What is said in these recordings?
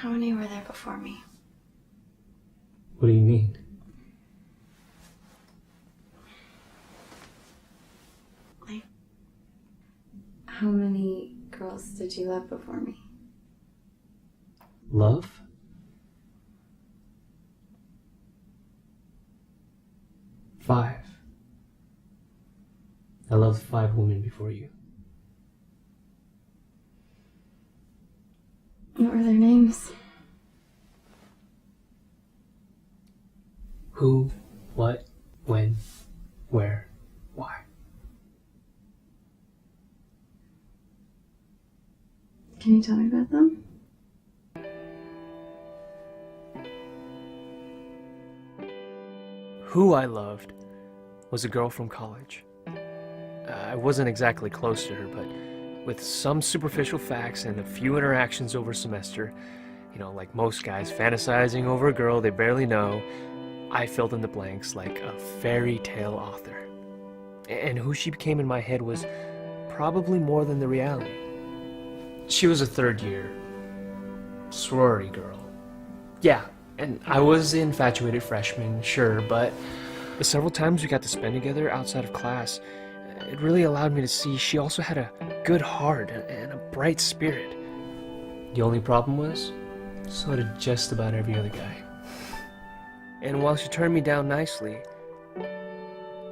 How many were there before me? What do you mean? Like, how many girls did you love before me? Love? Five. I loved 5 women before you. What were their names? Who, what, when, where, why. Can you tell me about them? Who I loved was a girl from college. I wasn't exactly close to her, but with some superficial facts and a few interactions over a semester, like most guys fantasizing over a girl they barely know, I filled in the blanks like a fairy tale author. And who she became in my head was probably more than the reality. She was a third-year sorority girl. Yeah, and I was the infatuated freshman, sure, but the several times we got to spend together outside of class, it really allowed me to see she also had a good heart and a bright spirit. The only problem was, so did just about every other guy. And while she turned me down nicely,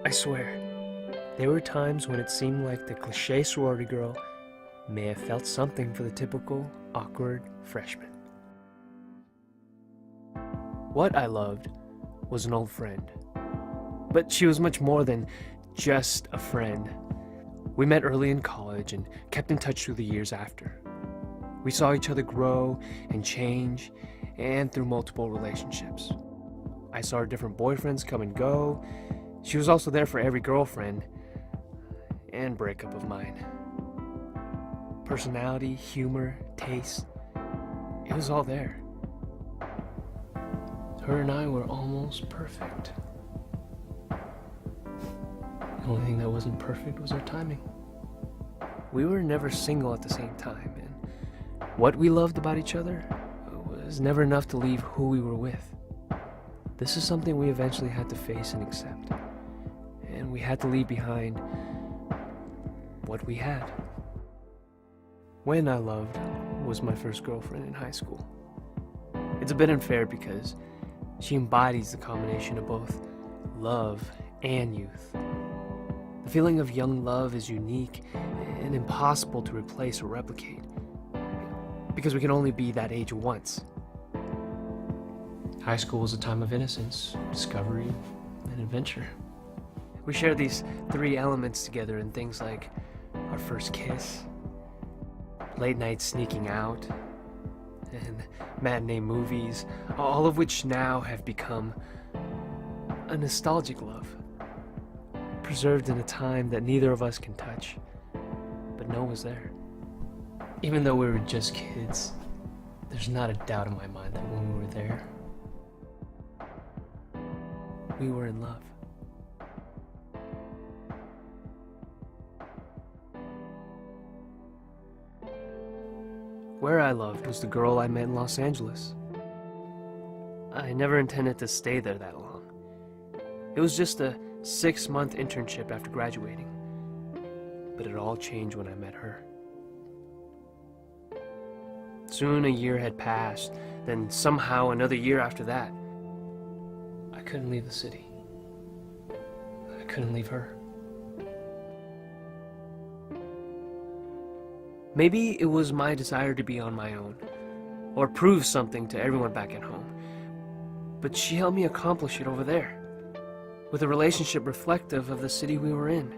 I swear, there were times when it seemed like the cliché sorority girl may have felt something for the typical awkward freshman. What I loved was an old friend, but she was much more than just a friend. We met early in college and kept in touch through the years after. We saw each other grow and change, and through multiple relationships. I saw her different boyfriends come and go. She was also there for every girlfriend and breakup of mine. Personality, humor, taste, it was all there. Her and I were almost perfect. The only thing that wasn't perfect was our timing. We were never single at the same time, and what we loved about each other was never enough to leave who we were with. This is something we eventually had to face and accept, and we had to leave behind what we had. When I loved was my first girlfriend in high school. It's a bit unfair because she embodies the combination of both love and youth. The feeling of young love is unique and impossible to replace or replicate, because we can only be that age once. High school was a time of innocence, discovery, and adventure. We shared these 3 elements together in things like our first kiss, late night sneaking out, and matinee movies, all of which now have become a nostalgic love, preserved in a time that neither of us can touch, but know was there. Even though we were just kids, there's not a doubt in my mind that when we were there, we were in love. Where I loved was the girl I met in Los Angeles. I never intended to stay there that long. It was just a 6-month internship after graduating, but it all changed when I met her. Soon a year had passed, then somehow another year after that. I couldn't leave the city. I couldn't leave her. Maybe it was my desire to be on my own, or prove something to everyone back at home. But she helped me accomplish it over there, with a relationship reflective of the city we were in.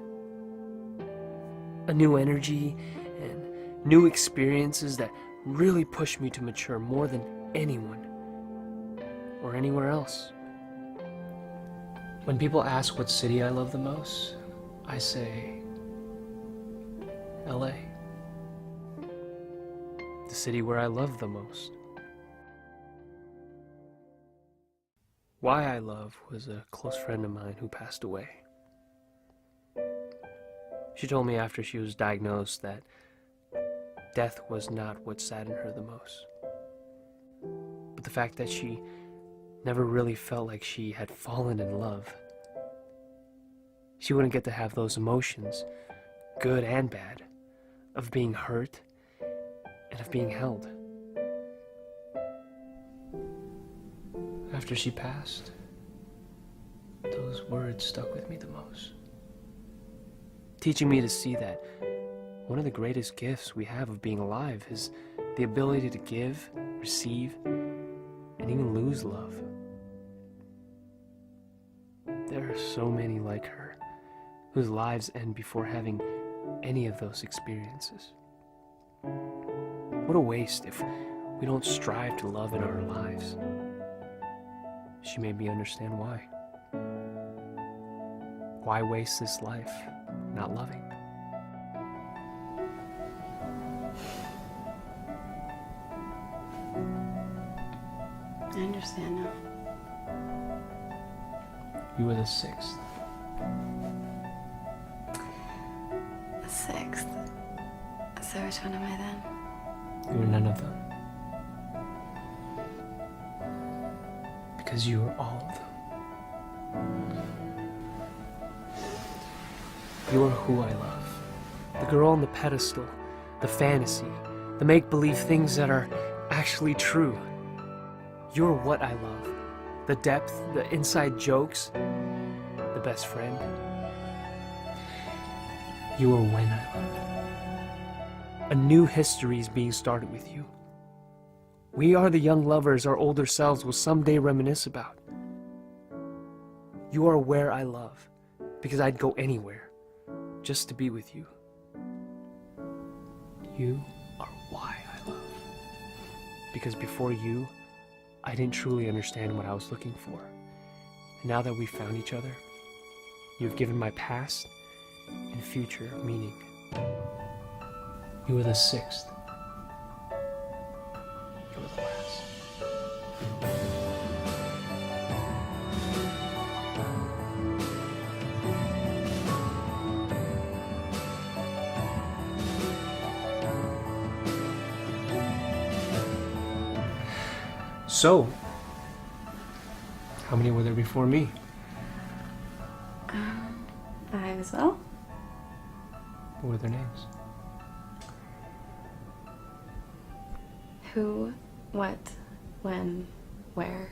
A new energy and new experiences that really pushed me to mature more than anyone or anywhere else. When people ask what city I love the most, I say LA. The city where I love the most. Why I Love was a close friend of mine who passed away. She told me after she was diagnosed that death was not what saddened her the most. with the fact that she never really felt like she had fallen in love. She wouldn't get to have those emotions, good and bad, of being hurt and of being held. After she passed, those words stuck with me the most, teaching me to see that one of the greatest gifts we have of being alive is the ability to give, receive, and even lose love. There are so many like her whose lives end before having any of those experiences. What a waste if we don't strive to love in our lives. She made me understand why. Why waste this life not loving? I understand now. You were the sixth. The sixth. So which one am I then? You were none of them. Because you were all of them. You're who I love. The girl on the pedestal, the fantasy, the make-believe things that are actually true. You're what I love. The depth, the inside jokes, the best friend. You are when I love. A new history is being started with you. We are the young lovers our older selves will someday reminisce about. You are where I love, because I'd go anywhere just to be with you. You are why I love, because before you, I didn't truly understand what I was looking for. And now that we've found each other, you've given my past and future meaning. You were the sixth. You were the last. So, how many were there before me? 5 as well. What were their names? Who, what, when, where.